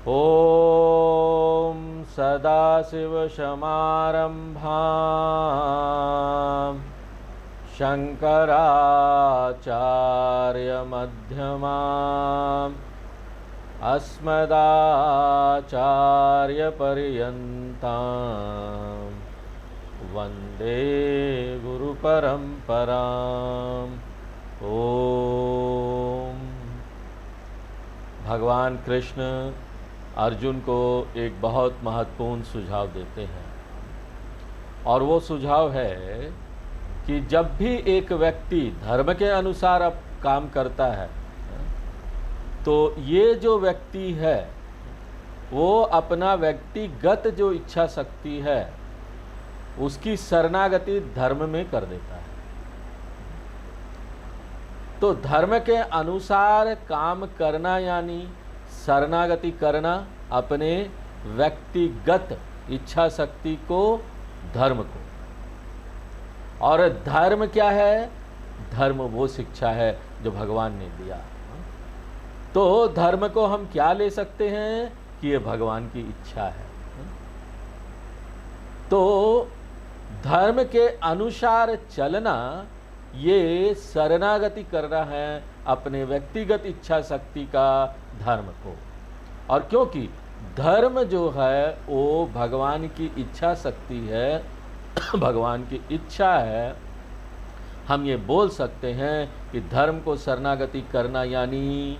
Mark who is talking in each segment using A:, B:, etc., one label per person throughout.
A: ॐ सदाशिवसमारम्भां शङ्कराचार्यमध्यमाम् अस्मदाचार्यपर्यन्तां वन्दे गुरुपरम्पराम्। ओम। भगवान कृष्ण अर्जुन को एक बहुत महत्वपूर्ण सुझाव देते हैं और वो सुझाव है कि जब भी एक व्यक्ति धर्म के अनुसार अब काम करता है तो ये जो व्यक्ति है वो अपना व्यक्तिगत जो इच्छा शक्ति है उसकी शरणागति धर्म में कर देता है। तो धर्म के अनुसार काम करना यानी शरणागति करना अपने व्यक्तिगत इच्छा शक्ति को, धर्म को। और धर्म क्या है? धर्म वो शिक्षा है जो भगवान ने दिया। तो धर्म को हम क्या ले सकते हैं कि ये भगवान की इच्छा है। तो धर्म के अनुसार चलना ये शरणागति करना है अपने व्यक्तिगत इच्छा शक्ति का धर्म को। और क्योंकि धर्म जो है वो भगवान की इच्छा शक्ति है, भगवान की इच्छा है, हम ये बोल सकते हैं कि धर्म को शरणागति करना यानी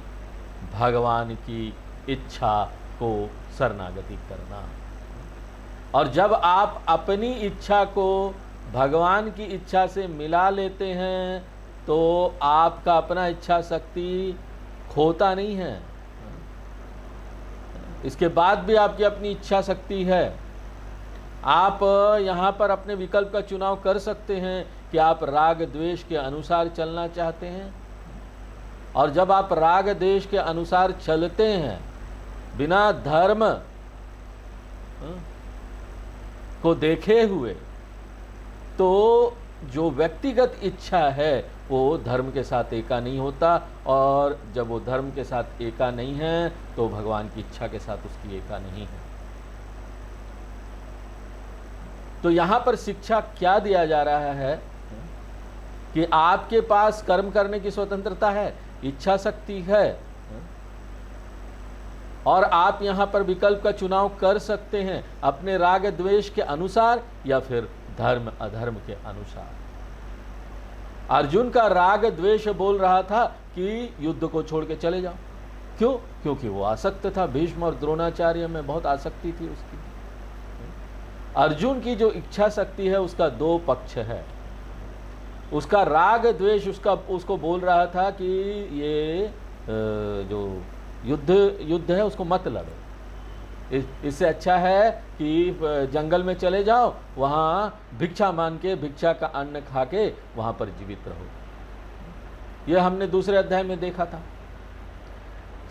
A: भगवान की इच्छा को शरणागति करना। और जब आप अपनी इच्छा को भगवान की इच्छा से मिला लेते हैं तो आपका अपना इच्छा शक्ति खोता नहीं है। इसके बाद भी आपकी अपनी इच्छा शक्ति है। आप यहाँ पर अपने विकल्प का चुनाव कर सकते हैं कि आप राग द्वेष के अनुसार चलना चाहते हैं। और जब आप राग द्वेष के अनुसार चलते हैं बिना धर्म को देखे हुए, तो जो व्यक्तिगत इच्छा है वो धर्म के साथ एका नहीं होता। और जब वो धर्म के साथ एका नहीं है तो भगवान की इच्छा के साथ उसकी एका नहीं है। तो यहाँ पर शिक्षा क्या दिया जा रहा है कि आपके पास कर्म करने की स्वतंत्रता है, इच्छा शक्ति है, और आप यहाँ पर विकल्प का चुनाव कर सकते हैं अपने राग द्वेष के अनुसार या फिर धर्म अधर्म के अनुसार। अर्जुन का राग द्वेष बोल रहा था कि युद्ध को छोड़ के चले जाओ। क्यों? क्योंकि वो आसक्त था, भीष्म और द्रोणाचार्य में बहुत आसक्ति थी उसकी। अर्जुन की जो इच्छा शक्ति है उसका दो पक्ष है। उसका राग द्वेष उसको बोल रहा था कि ये जो युद्ध है उसको मत लड़ो, इससे अच्छा है कि जंगल में चले जाओ, वहाँ भिक्षा मान के भिक्षा का अन्न खा के वहाँ पर जीवित रहो। ये हमने दूसरे अध्याय में देखा था।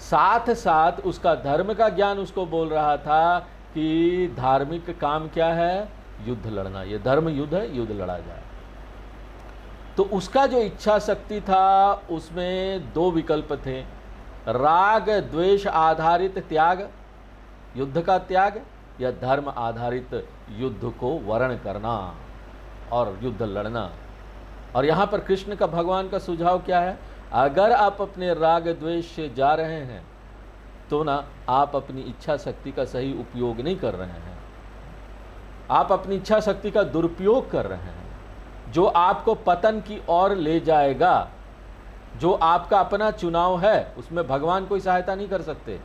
A: साथ साथ उसका धर्म का ज्ञान उसको बोल रहा था कि धार्मिक काम क्या है? युद्ध लड़ना। ये धर्म युद्ध है, युद्ध लड़ा जाए। तो उसका जो इच्छा शक्ति था उसमें दो विकल्प थे, राग द्वेष आधारित त्याग, युद्ध का त्याग, या धर्म आधारित युद्ध को वर्ण करना और युद्ध लड़ना। और यहाँ पर कृष्ण का, भगवान का सुझाव क्या है? अगर आप अपने राग द्वेष से जा रहे हैं तो ना आप अपनी इच्छा शक्ति का सही उपयोग नहीं कर रहे हैं, आप अपनी इच्छा शक्ति का दुरुपयोग कर रहे हैं, जो आपको पतन की ओर ले जाएगा। जो आपका अपना चुनाव है उसमें भगवान कोई सहायता नहीं कर सकते।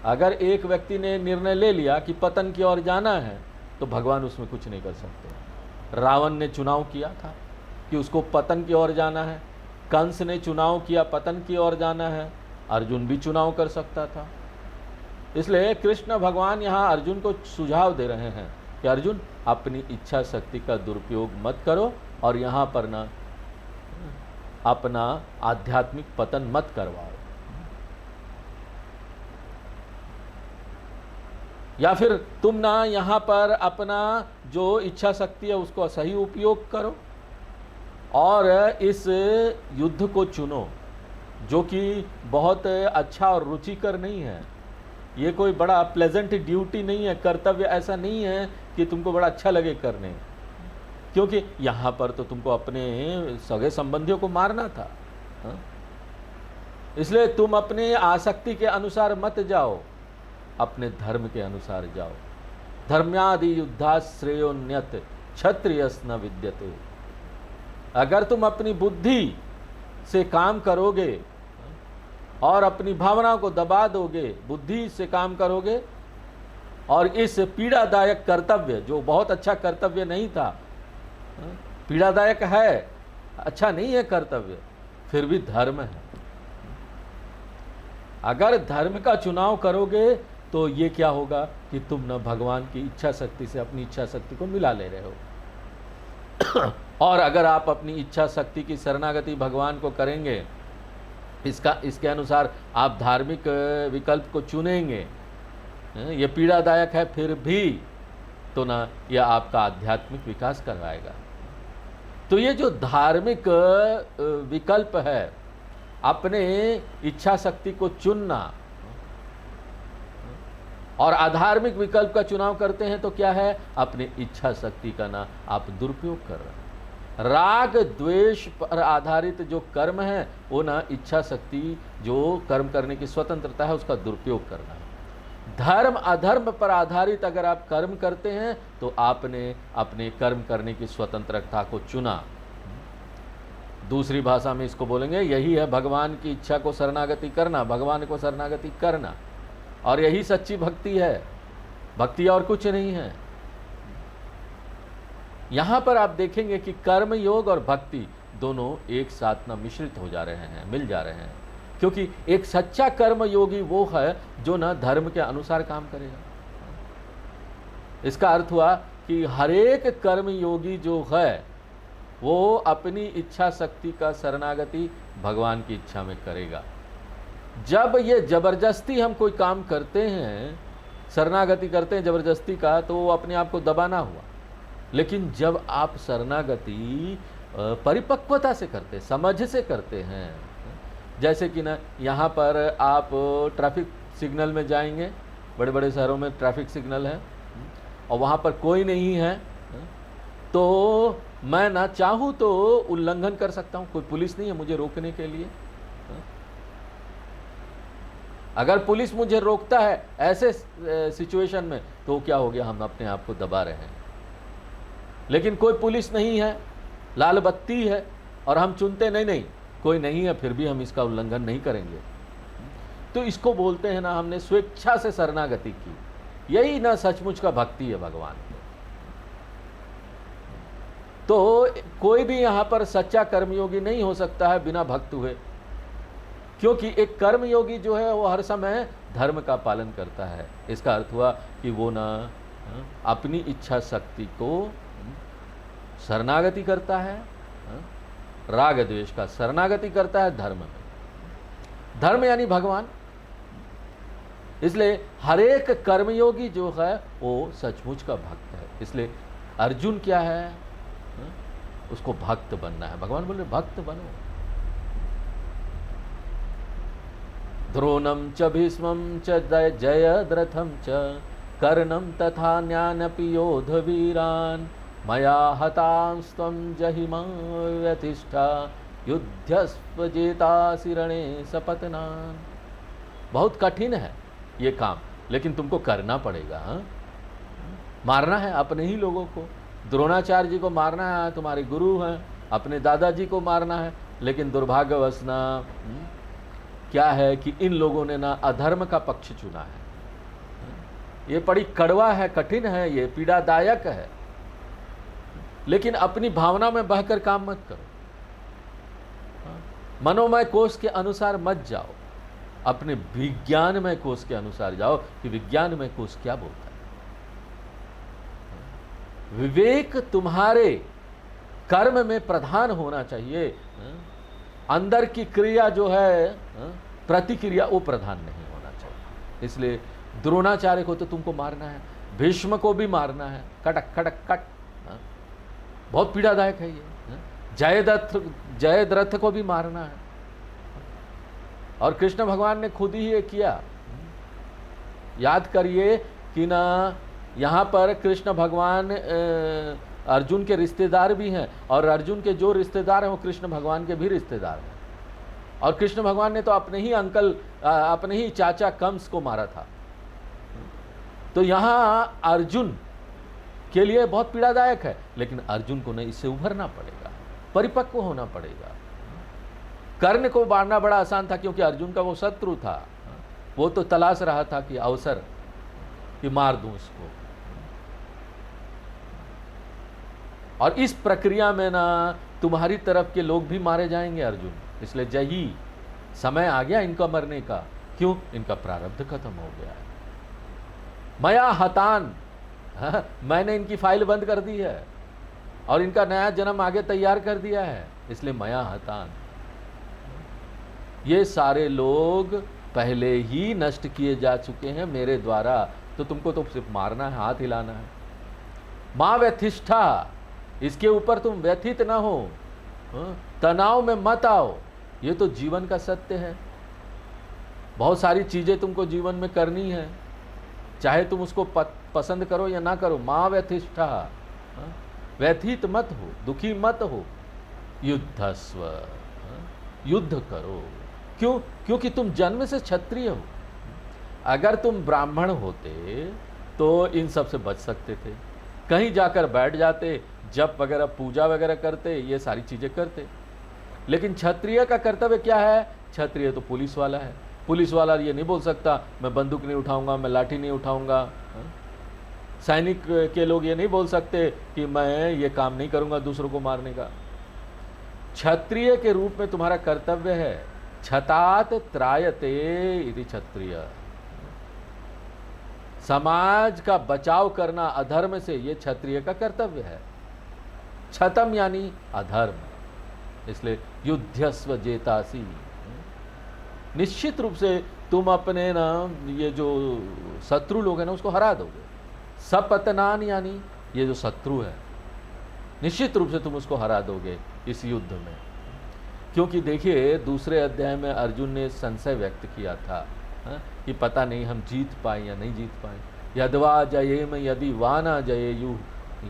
A: अगर एक व्यक्ति ने निर्णय ले लिया कि पतन की ओर जाना है तो भगवान उसमें कुछ नहीं कर सकते। रावण ने चुनाव किया था कि उसको पतन की ओर जाना है, कंस ने चुनाव किया पतन की ओर जाना है, अर्जुन भी चुनाव कर सकता था। इसलिए कृष्ण भगवान यहाँ अर्जुन को सुझाव दे रहे हैं कि अर्जुन अपनी इच्छा शक्ति का दुरुपयोग मत करो और यहाँ पर ना अपना आध्यात्मिक पतन मत करवाओ। या फिर तुम ना यहाँ पर अपना जो इच्छा शक्ति है उसको सही उपयोग करो और इस युद्ध को चुनो जो कि बहुत अच्छा और रुचिकर नहीं है। ये कोई बड़ा प्लेजेंट ड्यूटी नहीं है, कर्तव्य ऐसा नहीं है कि तुमको बड़ा अच्छा लगे करने, क्योंकि यहाँ पर तो तुमको अपने सगे संबंधियों को मारना था। हाँ? इसलिए तुम अपने आसक्ति के अनुसार मत जाओ, अपने धर्म के अनुसार जाओ। धर्म्यादि युद्धाश्रेयोन्यत क्षत्रियस् न विद्यते। अगर तुम अपनी बुद्धि से काम करोगे और अपनी भावनाओं को दबा दोगे, बुद्धि से काम करोगे, और इस पीड़ादायक कर्तव्य, जो बहुत अच्छा कर्तव्य नहीं था, पीड़ादायक है, अच्छा नहीं है कर्तव्य, फिर भी धर्म है। अगर धर्म का चुनाव करोगे तो ये क्या होगा कि तुम न भगवान की इच्छा शक्ति से अपनी इच्छा शक्ति को मिला ले रहे हो। और अगर आप अपनी इच्छा शक्ति की शरणागति भगवान को करेंगे, इसके अनुसार आप धार्मिक विकल्प को चुनेंगे, ये पीड़ादायक है फिर भी, तो ना यह आपका आध्यात्मिक विकास करवाएगा। तो ये जो धार्मिक विकल्प है, अपने इच्छा शक्ति को चुनना, और अधार्मिक विकल्प का चुनाव करते हैं तो क्या है, अपने इच्छा शक्ति का ना आप दुरुपयोग कर रहे हैं। राग द्वेष पर आधारित जो कर्म है वो ना इच्छा शक्ति, जो कर्म करने की स्वतंत्रता है, उसका दुरुपयोग करना है। धर्म अधर्म पर आधारित अगर आप कर्म करते हैं तो आपने अपने कर्म करने की स्वतंत्रता को चुना। दूसरी भाषा में इसको बोलेंगे, यही है भगवान की इच्छा को शरणागति करना, भगवान को शरणागति करना, और यही सच्ची भक्ति है। भक्ति और कुछ नहीं है। यहां पर आप देखेंगे कि कर्म योग और भक्ति दोनों एक साथ ना मिश्रित हो जा रहे हैं, मिल जा रहे हैं, क्योंकि एक सच्चा कर्म योगी वो है जो ना धर्म के अनुसार काम करेगा। इसका अर्थ हुआ कि हरेक कर्म योगी जो है वो अपनी इच्छा शक्ति का शरणागति भगवान की इच्छा में करेगा। जब ये जबरदस्ती हम कोई काम करते हैं, शरणागति करते हैं जबरदस्ती का, तो वो अपने आप को दबाना हुआ। लेकिन जब आप शरणागति परिपक्वता से करते, समझ से करते हैं, जैसे कि ना यहाँ पर आप ट्रैफिक सिग्नल में जाएंगे, बड़े बड़े शहरों में ट्रैफिक सिग्नल है और वहाँ पर कोई नहीं है, तो मैं ना चाहूँ तो उल्लंघन कर सकता हूँ, कोई पुलिस नहीं है मुझे रोकने के लिए। अगर पुलिस मुझे रोकता है ऐसे सिचुएशन में, तो क्या हो गया, हम अपने आप को दबा रहे हैं। लेकिन कोई पुलिस नहीं है, लाल बत्ती है, और हम चुनते नहीं कोई नहीं है, फिर भी हम इसका उल्लंघन नहीं करेंगे। तो इसको बोलते हैं ना, हमने स्वेच्छा से शरणागति की। यही ना सचमुच का भक्ति है भगवान को। तो कोई भी यहाँ पर सच्चा कर्मयोगी नहीं हो सकता है बिना भक्त हुए, क्योंकि एक कर्मयोगी जो है वो हर समय धर्म का पालन करता है। इसका अर्थ हुआ कि वो ना अपनी इच्छा शक्ति को शरणागति करता है, राग द्वेष का शरणागति करता है धर्म में। धर्म यानी भगवान। इसलिए हरेक कर्मयोगी जो है वो सचमुच का भक्त है। इसलिए अर्जुन क्या है, उसको भक्त बनना है। भगवान बोल रहे भक्त बनो। द्रोणम च भीष्मं च जयद्रथं च कर्णं तथा न्यानपि योधवीरान् मया हतांस्त्वं जहिमा व्यतिष्ठा युद्धस्व जेतासि रणे सपत्नान्। बहुत कठिन है ये काम, लेकिन तुमको करना पड़ेगा। मारना है अपने ही लोगों को। द्रोणाचार्य जी को मारना है, तुम्हारे गुरु हैं, अपने दादाजी को मारना है, लेकिन दुर्भाग्यवश ना क्या है कि इन लोगों ने ना अधर्म का पक्ष चुना है। ये बड़ी कड़वा है, कठिन है, ये पीड़ादायक है, लेकिन अपनी भावना में बहकर काम मत करो। मनोमय कोश के अनुसार मत जाओ, अपने विज्ञानमय कोश के अनुसार जाओ कि विज्ञानमय कोश क्या बोलता है। विवेक तुम्हारे कर्म में प्रधान होना चाहिए। अंदर की क्रिया जो है, प्रतिक्रिया, वो प्रधान नहीं होना चाहिए। इसलिए द्रोणाचार्य को तो तुमको मारना है, भीष्म को भी मारना है, कटक कटक कट। बहुत पीड़ादायक है ये। जयद्रथ को भी मारना है, और कृष्ण भगवान ने खुद ही ये किया। याद करिए कि ना यहाँ पर कृष्ण भगवान अर्जुन के रिश्तेदार भी हैं, और अर्जुन के जो रिश्तेदार हैं वो कृष्ण भगवान के भी रिश्तेदार हैं। और कृष्ण भगवान ने तो अपने ही अंकल, अपने ही चाचा कंस को मारा था। तो यहाँ अर्जुन के लिए बहुत पीड़ादायक है, लेकिन अर्जुन को नहीं, इससे उभरना पड़ेगा, परिपक्व होना पड़ेगा। कर्ण को मारना बड़ा आसान था, क्योंकि अर्जुन का वो शत्रु था, वो तो तलाश रहा था कि अवसर कि मार दूं उसको। और इस प्रक्रिया में ना तुम्हारी तरफ के लोग भी मारे जाएंगे अर्जुन, इसलिए जही समय आ गया इनका मरने का। क्यों? इनका प्रारब्ध खत्म हो गया है। मया हतान, मैंने इनकी फाइल बंद कर दी है और इनका नया जन्म आगे तैयार कर दिया है, इसलिए मया हतान। ये सारे लोग पहले ही नष्ट किए जा चुके हैं मेरे द्वारा, तो तुमको तो सिर्फ मारना है, हाथ हिलाना है। मां व्यथिष्ठा, इसके ऊपर तुम व्यथित ना हो, तनाव में मत आओ, ये तो जीवन का सत्य है। बहुत सारी चीजें तुमको जीवन में करनी है, चाहे तुम उसको पसंद करो या ना करो। मां व्यथिष्ठा, व्यथित मत हो, दुखी मत हो। युद्धस्व, युद्ध करो। क्यों? क्योंकि तुम जन्म से क्षत्रिय हो। अगर तुम ब्राह्मण होते तो इन सब से बच सकते थे, कहीं जाकर बैठ जाते, जप वगैरह पूजा वगैरह करते, ये सारी चीजें करते। लेकिन क्षत्रिय का कर्तव्य क्या है? क्षत्रिय तो पुलिस वाला है। पुलिस वाला ये नहीं बोल सकता मैं बंदूक नहीं उठाऊंगा, मैं लाठी नहीं उठाऊंगा। सैनिक के लोग ये नहीं बोल सकते कि मैं ये काम नहीं करूंगा दूसरों को मारने का। क्षत्रिय के रूप में तुम्हारा कर्तव्य है, छतात त्रायते इति क्षत्रिय, समाज का बचाव करना अधर्म से, ये क्षत्रिय का कर्तव्य है। छतम यानी अधर्म, इसलिए युद्धस्व जेतासी। निश्चित रूप से तुम अपने ना ये जो शत्रु लोग हैं ना उसको हरा दोगे। सपतनान यानी ये जो शत्रु है, निश्चित रूप से तुम उसको हरा दोगे इस युद्ध में। क्योंकि देखिए दूसरे अध्याय में अर्जुन ने संशय व्यक्त किया था कि पता नहीं हम जीत पाए या नहीं जीत पाए। यद्वा जयेम यदि वा न जयेयु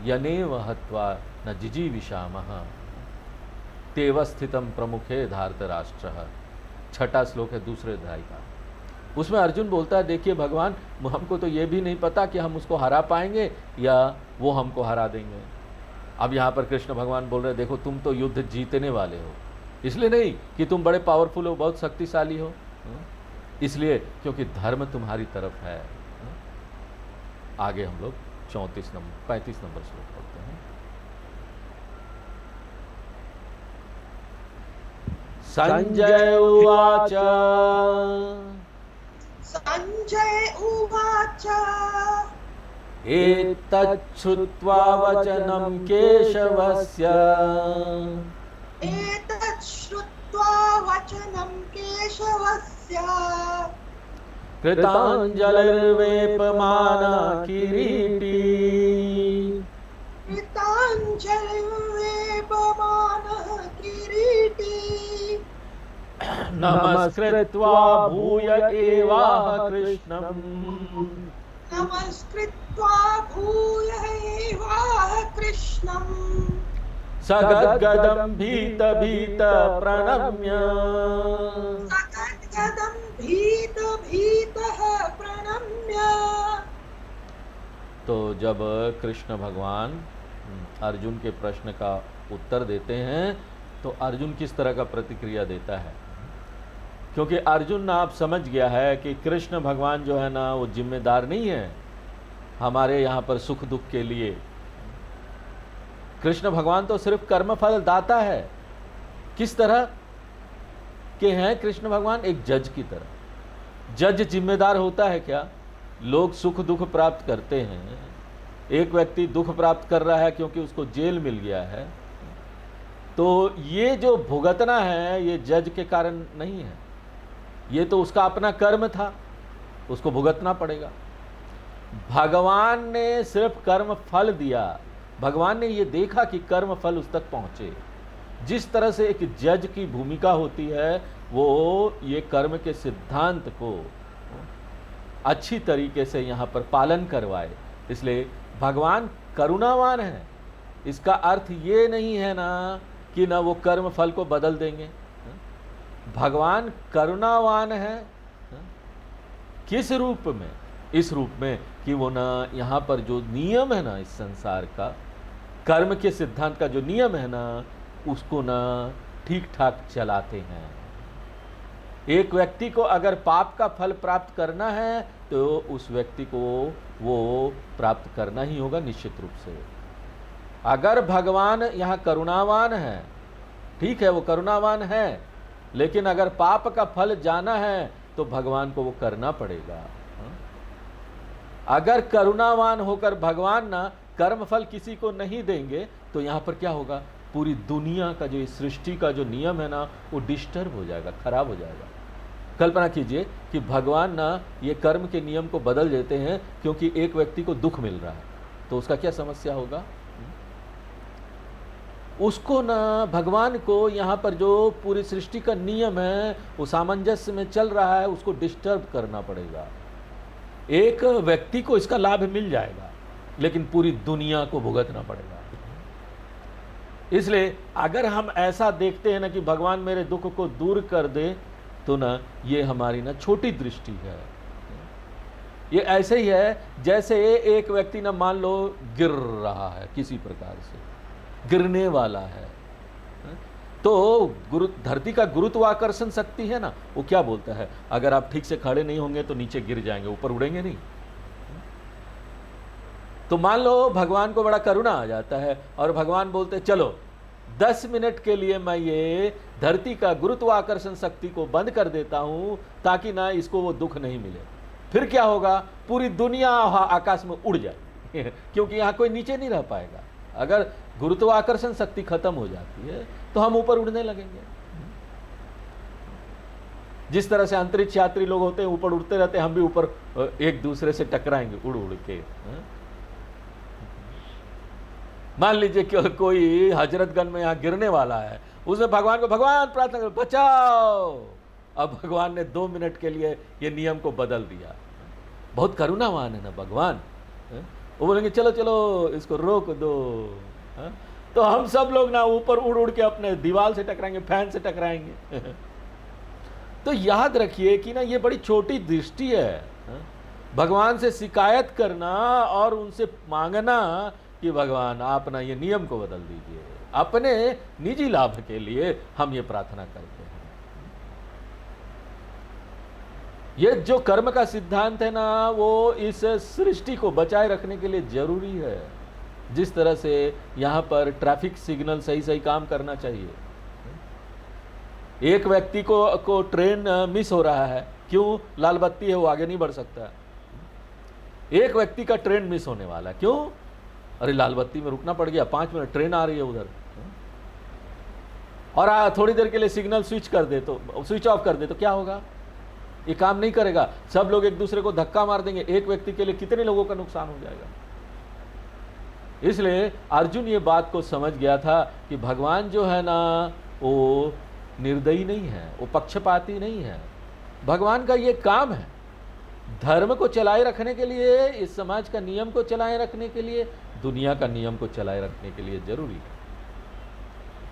A: यनेव हत्वा न जिजीविषामः तेव स्थितम प्रमुखे धार्तराष्ट्रः। छठा श्लोक है दूसरे अध्याय का। उसमें अर्जुन बोलता है देखिए भगवान, हमको तो ये भी नहीं पता कि हम उसको हरा पाएंगे या वो हमको हरा देंगे। अब यहाँ पर कृष्ण भगवान बोल रहे देखो तुम तो युद्ध जीतने वाले हो, इसलिए नहीं कि तुम बड़े पावरफुल हो, बहुत शक्तिशाली हो, इसलिए क्योंकि धर्म तुम्हारी तरफ है। आगे हम लोग 35 नंबर श्लोक पढ़ते हैं। संजय उवाच,
B: संजय उवाच
A: एतच्छ्रुत्वा वचनं केशवस्य,
B: एतच्छ्रुत्वा वचनं केशवस्य
A: कृताञ्जलिर्वेपमाना किरीटी,
B: कृताञ्जलिर्वेपमानः किरीटी
A: नमस्कृत्वा भूय एवाह कृष्णम्,
B: नमस्कृत्वा भूय एवाह कृष्णम्
A: सगद्गदं भीत भीत प्रणम्य,
B: सगद्गदं भीत भीतः प्रणम्य।
A: तो जब कृष्ण भगवान अर्जुन के प्रश्न का उत्तर देते हैं तो अर्जुन किस तरह का प्रतिक्रिया देता है, क्योंकि अर्जुन ना आप समझ गया है कि कृष्ण भगवान जो है ना वो जिम्मेदार नहीं है हमारे यहाँ पर सुख दुख के लिए। कृष्ण भगवान तो सिर्फ कर्मफल दाता है। किस तरह के हैं कृष्ण भगवान? एक जज की तरह। जज जिम्मेदार होता है क्या? लोग सुख दुख प्राप्त करते हैं, एक व्यक्ति दुख प्राप्त कर रहा है क्योंकि उसको जेल मिल गया है, तो ये जो भुगतना है ये जज के कारण नहीं है, ये तो उसका अपना कर्म था, उसको भुगतना पड़ेगा। भगवान ने सिर्फ कर्म फल दिया, भगवान ने ये देखा कि कर्म फल उस तक पहुंचे। जिस तरह से एक जज की भूमिका होती है वो ये कर्म के सिद्धांत को अच्छी तरीके से यहाँ पर पालन करवाए। इसलिए भगवान करुणावान है। इसका अर्थ ये नहीं है ना कि ना वो कर्म फल को बदल देंगे। भगवान करुणावान है। किस रूप में? इस रूप में कि वो ना यहाँ पर जो नियम है ना, इस संसार का कर्म के सिद्धांत का जो नियम है ना, उसको ना ठीक ठाक चलाते हैं। एक व्यक्ति को अगर पाप का फल प्राप्त करना है तो उस व्यक्ति को वो प्राप्त करना ही होगा निश्चित रूप से। अगर भगवान यहाँ करुणावान है, ठीक है, वो करुणावान है, लेकिन अगर पाप का फल जाना है तो भगवान को वो करना पड़ेगा। अगर करुणावान होकर भगवान ना कर्म फल किसी को नहीं देंगे तो यहाँ पर क्या होगा? पूरी दुनिया का जो इस सृष्टि का जो नियम है ना, वो डिस्टर्ब हो जाएगा, खराब हो जाएगा। कल्पना कीजिए कि भगवान ना ये कर्म के नियम को बदल देते हैं क्योंकि एक व्यक्ति को दुख मिल रहा है, तो उसका क्या समस्या होगा? उसको ना भगवान को यहाँ पर जो पूरी सृष्टि का नियम है वो सामंजस्य में चल रहा है, उसको डिस्टर्ब करना पड़ेगा। एक व्यक्ति को इसका लाभ मिल जाएगा लेकिन पूरी दुनिया को भुगतना पड़ेगा। इसलिए अगर हम ऐसा देखते हैं ना कि भगवान मेरे दुख को दूर कर दे, तो ना ये हमारी ना छोटी दृष्टि है। ये ऐसे ही है जैसे एक व्यक्ति ना मान लो गिर रहा है, किसी प्रकार से गिरने वाला है, तो धरती का गुरुत्वाकर्षण शक्ति है ना, वो क्या बोलता है? अगर आप ठीक से खड़े नहीं होंगे तो नीचे गिर जाएंगे, ऊपर उड़ेंगे नहीं। तो मान लो भगवान को बड़ा करुणा आ जाता है और भगवान बोलते चलो 10 मिनट के लिए मैं ये धरती का गुरुत्वाकर्षण शक्ति को बंद कर देता हूं ताकि ना इसको वो दुख नहीं मिले। फिर क्या होगा? पूरी दुनिया आकाश में उड़ जाए क्योंकि यहाँ कोई नीचे नहीं रह पाएगा। अगर गुरुत्वाकर्षण शक्ति खत्म हो जाती है तो हम ऊपर उड़ने लगेंगे। जिस तरह से अंतरिक्ष यात्री लोग होते हैं, ऊपर उड़ते रहते हैं, हम भी ऊपर एक दूसरे से टकराएंगे उड़ उड़ के। मान लीजिए कि कोई हजरतगंज में यहाँ गिरने वाला है, उसने भगवान को भगवान प्रार्थना कर बचाओ। अब भगवान ने 2 मिनट के लिए ये नियम को बदल दिया। बहुत करुणावान है ना भगवान। वो बोलेंगे चलो चलो इसको रोक दो, तो हम सब लोग ना ऊपर उड़ उड़ के अपने दीवार से टकराएंगे, फैन से टकराएंगे। तो याद रखिए कि ना ये बड़ी छोटी दृष्टि है। भगवान से शिकायत करना और उनसे मांगना कि भगवान आप ना ये नियम को बदल दीजिए, अपने निजी लाभ के लिए हम ये प्रार्थना करते हैं। ये जो कर्म का सिद्धांत है ना, वो इस सृष्टि को बचाए रखने के लिए जरूरी है। जिस तरह से यहाँ पर ट्रैफिक सिग्नल सही सही काम करना चाहिए। एक व्यक्ति को ट्रेन मिस हो रहा है, क्यों? लाल बत्ती है, वो आगे नहीं बढ़ सकता। एक व्यक्ति का ट्रेन मिस होने वाला, क्यों? अरे लाल बत्ती में रुकना पड़ गया, 5 मिनट ट्रेन आ रही है उधर, और थोड़ी देर के लिए सिग्नल स्विच ऑफ कर दे तो क्या होगा? ये काम नहीं करेगा। सब लोग एक दूसरे को धक्का मार देंगे। एक व्यक्ति के लिए कितने लोगों का नुकसान हो जाएगा। इसलिए अर्जुन ये बात को समझ गया था कि भगवान जो है ना, वो निर्दयी नहीं है, वो पक्षपाती नहीं है। भगवान का ये काम है धर्म को चलाए रखने के लिए, इस समाज का नियम को चलाए रखने के लिए, दुनिया का नियम को चलाए रखने के लिए जरूरी है।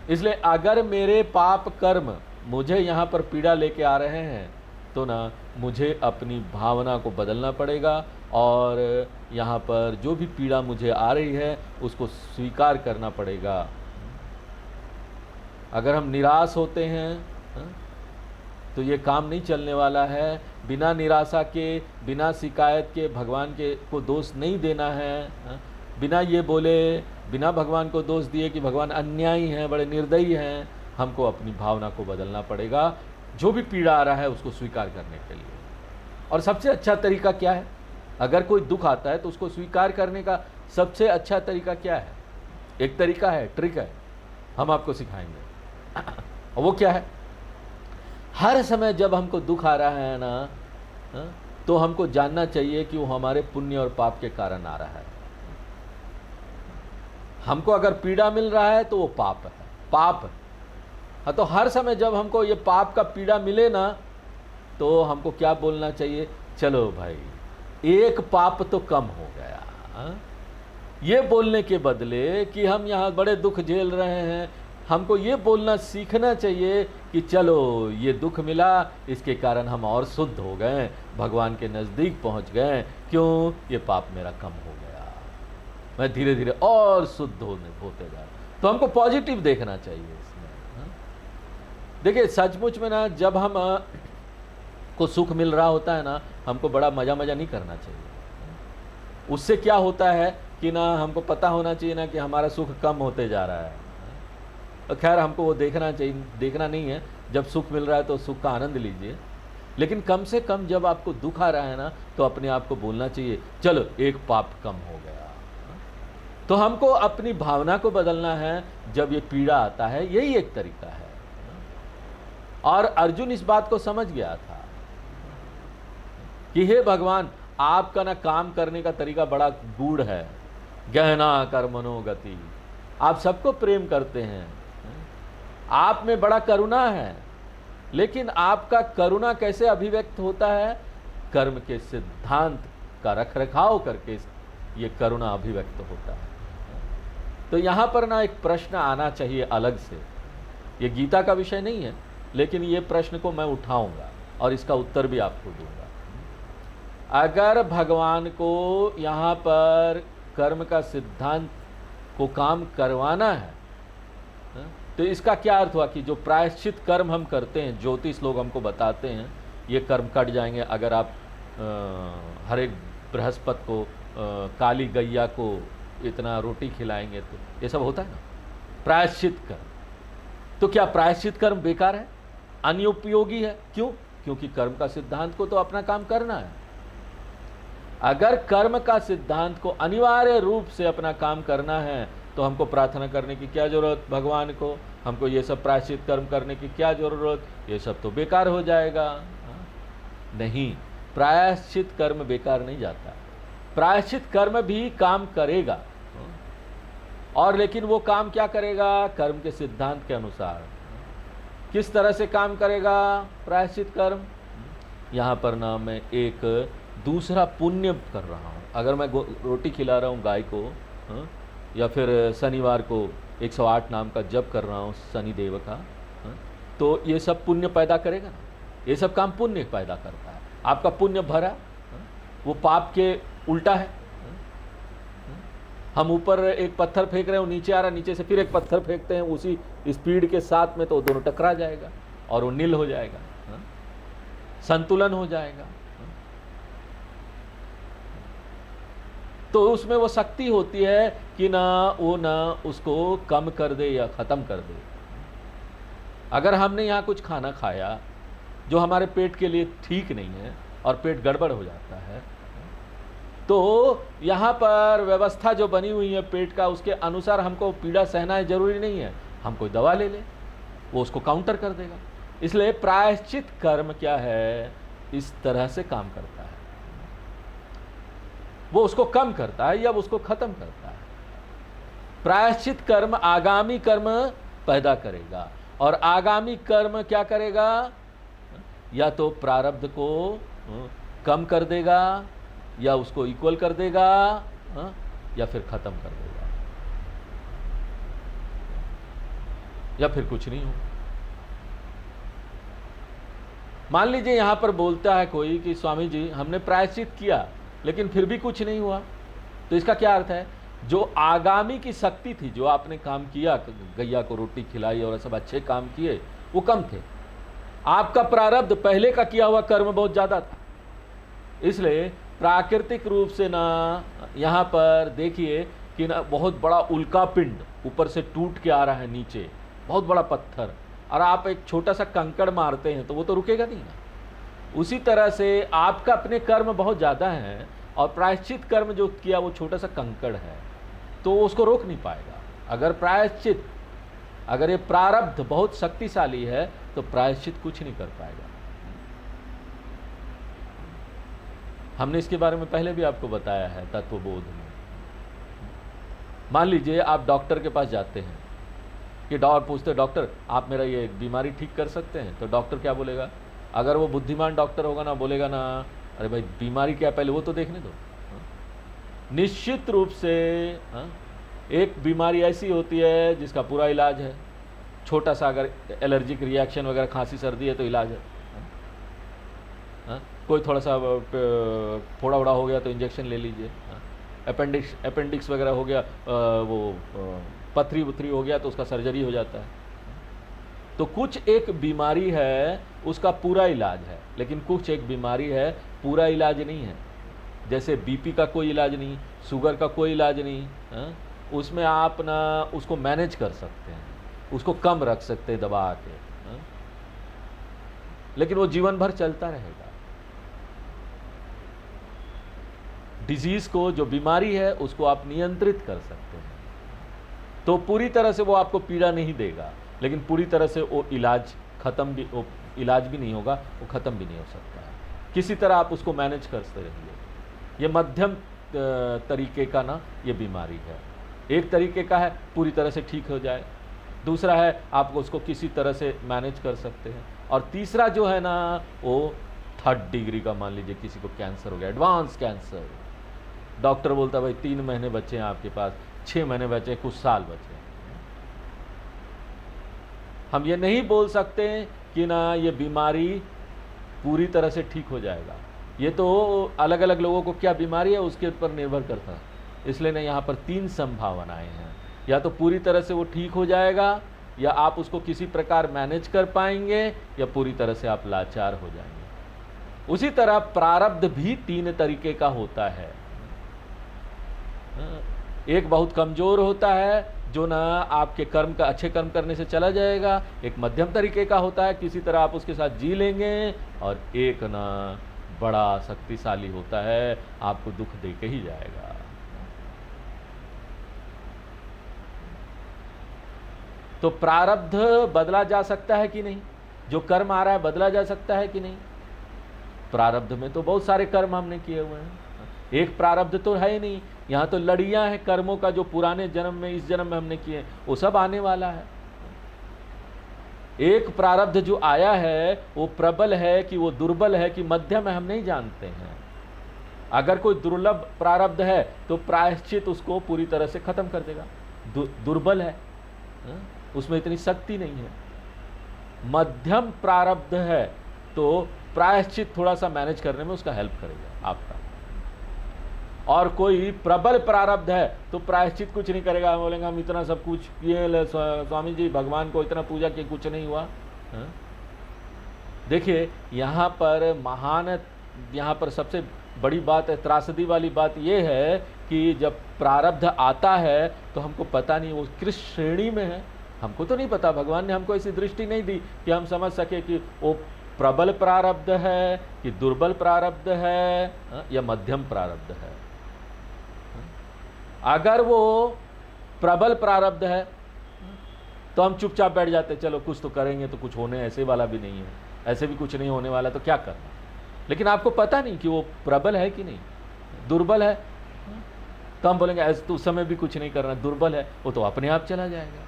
A: इसलिए अगर मेरे पाप कर्म मुझे यहाँ पर पीड़ा लेके आ रहे हैं तो ना मुझे अपनी भावना को बदलना पड़ेगा और यहाँ पर जो भी पीड़ा मुझे आ रही है उसको स्वीकार करना पड़ेगा। अगर हम निराश होते हैं तो ये काम नहीं चलने वाला है। बिना निराशा के, बिना शिकायत के भगवान को दोष नहीं देना है। बिना ये बोले, बिना भगवान को दोष दिए कि भगवान अन्यायी हैं, बड़े निर्दयी हैं, हमको अपनी भावना को बदलना पड़ेगा। जो भी पीड़ा आ रहा है उसको स्वीकार करने के लिए। और सबसे अच्छा तरीका क्या है? अगर कोई दुख आता है तो उसको स्वीकार करने का सबसे अच्छा तरीका क्या है? एक तरीका है, ट्रिक है, हम आपको सिखाएंगे। और वो क्या है? हर समय जब हमको दुख आ रहा है ना, तो हमको जानना चाहिए कि वो हमारे पुण्य और पाप के कारण आ रहा है। हमको अगर पीड़ा मिल रहा है तो वो पाप है, पाप है। हाँ, तो हर समय जब हमको ये पाप का पीड़ा मिले ना, तो हमको क्या बोलना चाहिए? चलो भाई, एक पाप तो कम हो गया। हाँ? ये बोलने के बदले कि हम यहाँ बड़े दुख झेल रहे हैं, हमको ये बोलना सीखना चाहिए कि चलो ये दुख मिला, इसके कारण हम और शुद्ध हो गए, भगवान के नज़दीक पहुँच गए। क्यों? ये पाप मेरा कम हो गया, मैं धीरे धीरे और शुद्ध होते जा रहा हूँ। तो हमको पॉजिटिव देखना चाहिए इसमें। हाँ? देखिए सचमुच में ना, जब हम को सुख मिल रहा होता है ना, हमको बड़ा मज़ा नहीं करना चाहिए। उससे क्या होता है कि ना, हमको पता होना चाहिए ना कि हमारा सुख कम होते जा रहा है। खैर हमको वो देखना चाहिए, देखना नहीं है। जब सुख मिल रहा है तो सुख का आनंद लीजिए, लेकिन कम से कम जब आपको दुख आ रहा है ना, तो अपने आप को बोलना चाहिए चलो एक पाप कम हो गया। तो हमको अपनी भावना को बदलना है जब ये पीड़ा आता है, यही एक तरीका है। और अर्जुन इस बात को समझ गया था कि हे भगवान, आपका ना काम करने का तरीका बड़ा गूढ़ है, गहना कर्मणो गति, आप सबको प्रेम करते हैं, आप में बड़ा करुणा है, लेकिन आपका करुणा कैसे अभिव्यक्त होता है? कर्म के सिद्धांत का रखरखाव करके ये करुणा अभिव्यक्त होता है। तो यहाँ पर ना एक प्रश्न आना चाहिए अलग से, ये गीता का विषय नहीं है, लेकिन ये प्रश्न को मैं उठाऊंगा और इसका उत्तर भी आपको दूंगा। अगर भगवान को यहाँ पर कर्म का सिद्धांत को काम करवाना है, तो इसका क्या अर्थ हुआ कि जो प्रायश्चित कर्म हम करते हैं, ज्योतिष लोग हमको बताते हैं ये कर्म कट जाएंगे अगर आप हर एक बृहस्पति को काली गैया को इतना रोटी खिलाएंगे, तो ये सब होता है ना प्रायश्चित कर्म। तो क्या प्रायश्चित कर्म बेकार है, अनुपयोगी है? क्यों? क्योंकि कर्म का सिद्धांत को तो अपना काम करना है। अगर कर्म का सिद्धांत को अनिवार्य रूप से अपना काम करना है, तो हमको प्रार्थना करने की क्या जरूरत भगवान को, हमको ये सब प्रायश्चित कर्म करने की क्या जरूरत, ये सब तो बेकार हो जाएगा। नहीं, प्रायश्चित कर्म बेकार नहीं जाता, प्रायश्चित कर्म भी काम करेगा। और लेकिन वो काम क्या करेगा? कर्म के सिद्धांत के अनुसार। किस तरह से काम करेगा प्रायश्चित कर्म? यहाँ पर ना मैं एक दूसरा पुण्य कर रहा हूँ। अगर मैं रोटी खिला रहा हूँ गाय को, या फिर शनिवार को 108 नाम का जप कर रहा हूँ शनि देव का, तो ये सब पुण्य पैदा करेगा ना, ये सब काम पुण्य पैदा करता है। आपका पुण्य भरा, वो पाप के उल्टा है। हम ऊपर एक पत्थर फेंक रहे हो, नीचे आ रहा, नीचे से फिर एक पत्थर फेंकते हैं उसी स्पीड के साथ में, तो दोनों टकरा जाएगा और वो नील हो जाएगा, संतुलन हो जाएगा। तो उसमें वो शक्ति होती है कि ना वो ना उसको कम कर दे या ख़त्म कर दे। अगर हमने यहाँ कुछ खाना खाया जो हमारे पेट के लिए ठीक नहीं है और पेट गड़बड़ हो जाता है, तो यहाँ पर व्यवस्था जो बनी हुई है पेट का, उसके अनुसार हमको पीड़ा सहना है, जरूरी नहीं है हम कोई दवा ले लें, वो उसको काउंटर कर देगा। इसलिए प्रायश्चित कर्म क्या है, इस तरह से काम करता है, वो उसको कम करता है या उसको खत्म करता है। प्रायश्चित कर्म आगामी कर्म पैदा करेगा, और आगामी कर्म क्या करेगा? या तो प्रारब्ध को कम कर देगा, या उसको इक्वल कर देगा, या फिर खत्म कर देगा, या फिर कुछ नहीं हो। मान लीजिए यहां पर बोलता है कोई कि स्वामी जी हमने प्रायश्चित किया लेकिन फिर भी कुछ नहीं हुआ, तो इसका क्या अर्थ है? जो आगामी की शक्ति थी, जो आपने काम किया, गैया को रोटी खिलाई और सब अच्छे काम किए, वो कम थे। आपका प्रारब्ध पहले का किया हुआ कर्म बहुत ज़्यादा था। इसलिए प्राकृतिक रूप से ना यहाँ पर देखिए कि ना बहुत बड़ा उल्का पिंड ऊपर से टूट के आ रहा है नीचे, बहुत बड़ा पत्थर, और आप एक छोटा सा कंकड़ मारते हैं तो वो तो रुकेगा नहीं ना। उसी तरह से आपका अपने कर्म बहुत ज़्यादा हैं और प्रायश्चित कर्म जो किया वो छोटा सा कंकड़ है, तो उसको रोक नहीं पाएगा। अगर प्रायश्चित, अगर ये प्रारब्ध बहुत शक्तिशाली है तो प्रायश्चित कुछ नहीं कर पाएगा। हमने इसके बारे में पहले भी आपको बताया है तत्वबोध में। मान लीजिए आप डॉक्टर के पास जाते हैं कि डॉक्टर पूछते, डॉक्टर आप मेरा ये बीमारी ठीक कर सकते हैं? तो डॉक्टर क्या बोलेगा? अगर वो बुद्धिमान डॉक्टर होगा ना, बोलेगा ना अरे भाई बीमारी क्या पहले वो तो देखने दो। निश्चित रूप से एक बीमारी ऐसी होती है जिसका पूरा इलाज है। छोटा सा अगर एलर्जिक रिएक्शन वगैरह खांसी सर्दी है तो इलाज है। कोई थोड़ा सा फोड़ा वड़ा हो गया तो इंजेक्शन ले लीजिए। अपेंडिक्स वगैरह हो गया, वो पथरी वथरी हो गया तो उसका सर्जरी हो जाता है। तो कुछ एक बीमारी है उसका पूरा इलाज है, लेकिन कुछ एक बीमारी है पूरा इलाज नहीं है। जैसे बीपी का कोई इलाज नहीं, शुगर का कोई इलाज नहीं, उसमें आप ना उसको मैनेज कर सकते हैं, उसको कम रख सकते हैं दबा के, लेकिन वो जीवन भर चलता रहेगा। डिजीज को, जो बीमारी है उसको आप नियंत्रित कर सकते हैं, तो पूरी तरह से वो आपको पीड़ा नहीं देगा, लेकिन पूरी तरह से वो इलाज इलाज भी नहीं होगा, वो ख़त्म भी नहीं हो सकता है। किसी तरह आप उसको मैनेज करते रहिए। ये मध्यम तरीके का ना ये बीमारी है। एक तरीके का है पूरी तरह से ठीक हो जाए, दूसरा है आप उसको किसी तरह से मैनेज कर सकते हैं, और तीसरा जो है ना वो 3rd डिग्री का, मान लीजिए किसी को कैंसर हो गया, एडवांस कैंसर, डॉक्टर बोलता है भाई 3 महीने बचे हैं आपके पास, 6 महीने बचे हैं, कुछ साल बचे हैं। हम ये नहीं बोल सकते कि ना ये बीमारी पूरी तरह से ठीक हो जाएगा। ये तो अलग अलग लोगों को क्या बीमारी है उसके ऊपर निर्भर करता है। इसलिए ना यहाँ पर 3 संभावनाएं हैं, या तो पूरी तरह से वो ठीक हो जाएगा, या आप उसको किसी प्रकार मैनेज कर पाएंगे, या पूरी तरह से आप लाचार हो जाएंगे। उसी तरह प्रारब्ध भी 3 तरीके का होता है। एक बहुत कमज़ोर होता है जो ना आपके कर्म का अच्छे कर्म करने से चला जाएगा, एक मध्यम तरीके का होता है किसी तरह आप उसके साथ जी लेंगे, और एक ना बड़ा शक्तिशाली होता है, आपको दुख दे के ही जाएगा। तो प्रारब्ध बदला जा सकता है कि नहीं? जो कर्म आ रहा है बदला जा सकता है कि नहीं? प्रारब्ध में तो बहुत सारे कर्म हमने किए हुए हैं, एक प्रारब्ध तो है ही नहीं। यहाँ तो लड़ियाँ हैं कर्मों का, जो पुराने जन्म में इस जन्म में हमने किए वो सब आने वाला है। एक प्रारब्ध जो आया है वो प्रबल है कि वो दुर्बल है कि मध्यम है, हम नहीं जानते हैं। अगर कोई दुर्लभ प्रारब्ध है तो प्रायश्चित उसको पूरी तरह से खत्म कर देगा। दुर्बल है, उसमें इतनी शक्ति नहीं है। मध्यम प्रारब्ध है तो प्रायश्चित थोड़ा सा मैनेज करने में उसका हेल्प करेगा आपका। और कोई प्रबल प्रारब्ध है तो प्रायश्चित कुछ नहीं करेगा, हम बोलेंगे हम इतना सब कुछ किए स्वामी जी, भगवान को इतना पूजा किए, कुछ नहीं हुआ। देखिए यहाँ पर सबसे बड़ी बात है, त्रासदी वाली बात यह है कि जब प्रारब्ध आता है तो हमको पता नहीं वो किस श्रेणी में है, हमको तो नहीं पता। भगवान ने हमको ऐसी दृष्टि नहीं दी कि हम समझ सके कि वो प्रबल प्रारब्ध है कि दुर्बल प्रारब्ध है या मध्यम प्रारब्ध है। अगर वो प्रबल प्रारब्ध है तो हम चुपचाप बैठ जाते, चलो कुछ तो करेंगे तो कुछ होने ऐसे वाला भी नहीं है, ऐसे भी कुछ नहीं होने वाला तो क्या करना। लेकिन आपको पता नहीं कि वो प्रबल है कि नहीं, दुर्बल है, तो हम बोलेंगे ऐसे तो उस समय भी कुछ नहीं करना, दुर्बल है, वो तो अपने आप चला जाएगा।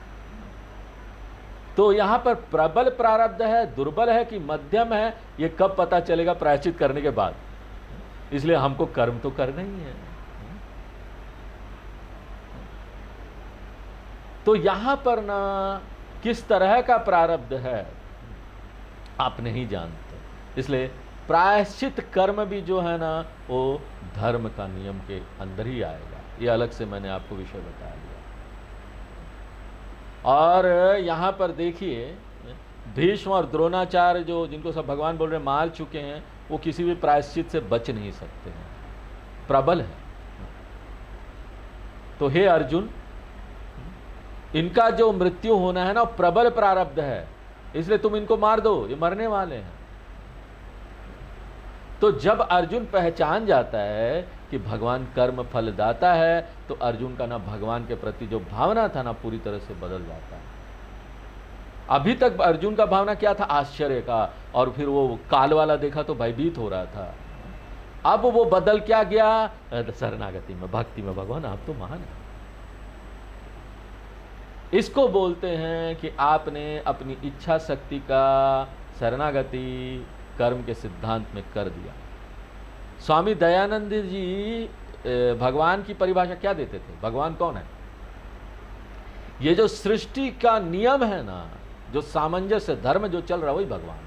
A: तो यहाँ पर प्रबल प्रारब्ध है, दुर्बल है कि मध्यम है, ये कब पता चलेगा? प्रायश्चित करने के बाद। इसलिए हमको कर्म तो करना ही है। तो यहाँ पर ना किस तरह का प्रारब्ध है आप नहीं जानते, इसलिए प्रायश्चित कर्म भी जो है ना वो धर्म का नियम के अंदर ही आएगा। ये अलग से मैंने आपको विषय बता दिया। और यहाँ पर देखिए भीष्म और द्रोणाचार्य जो जिनको सब भगवान बोल रहे मार चुके हैं, वो किसी भी प्रायश्चित से बच नहीं सकते हैं, प्रबल है। तो हे अर्जुन, इनका जो मृत्यु होना है ना प्रबल प्रारब्ध है, इसलिए तुम इनको मार दो, ये मरने वाले हैं। तो जब अर्जुन पहचान जाता है कि भगवान कर्म फलदाता है, तो अर्जुन का ना भगवान के प्रति जो भावना था ना पूरी तरह से बदल जाता है। अभी तक अर्जुन का भावना क्या था? आश्चर्य का, और फिर वो काल वाला देखा तो भयभीत हो रहा था। अब वो बदल क्या गया? शरणागति में, भक्ति में। भगवान आप तो महान है। इसको बोलते हैं कि आपने अपनी इच्छा शक्ति का शरणागति कर्म के सिद्धांत में कर दिया। स्वामी दयानंद जी भगवान की परिभाषा क्या देते थे? भगवान कौन है? ये जो सृष्टि का नियम है ना, जो सामंजस्य धर्म जो चल रहा है, वही भगवान है।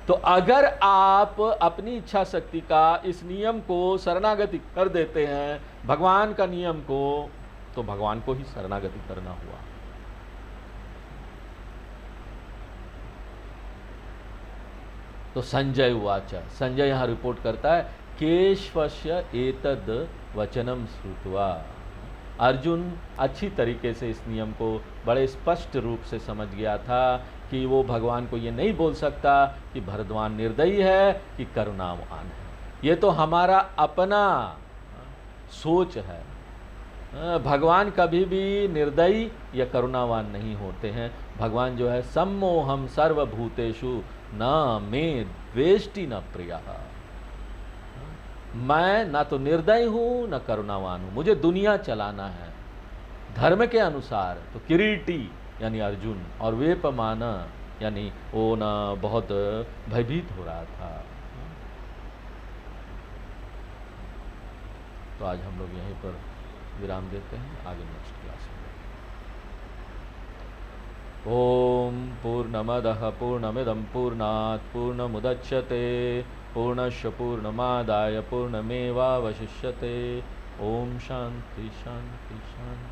A: तो अगर आप अपनी इच्छा शक्ति का इस नियम को शरणागति कर देते हैं, भगवान का नियम को, तो भगवान को ही शरणागति करना हुआ। तो संजय उवाच, संजय यहां रिपोर्ट करता है, केशवस्य एतद वचनम श्रुत्वा। अर्जुन अच्छी तरीके से इस नियम को बड़े स्पष्ट रूप से समझ गया था कि वो भगवान को ये नहीं बोल सकता कि भरद्वाज निर्दयी है कि करुणावान है। ये तो हमारा अपना सोच है। भगवान कभी भी निर्दयी या करुणावान नहीं होते हैं। भगवान जो है, सम्मोहम सर्वभूतेषु न मे द्वेष्टि न प्रियः। मैं ना तो निर्दयी हूं न करुणावान हूं, मुझे दुनिया चलाना है धर्म के अनुसार। तो किरीटी यानी अर्जुन और वेपमान यानी वो ना बहुत भयभीत हो रहा था। तो आज हम लोग यहीं पर विराम देते हैं, आगे नेक्स्ट क्लास में। ओम पूर्णमदः पूर्णमिदं पूर्णात् पूर्णमुदच्यते पूर्णस्य पूर्णमादाय पूर्णमेवावशिष्यते। ओम शांति शांति शांति।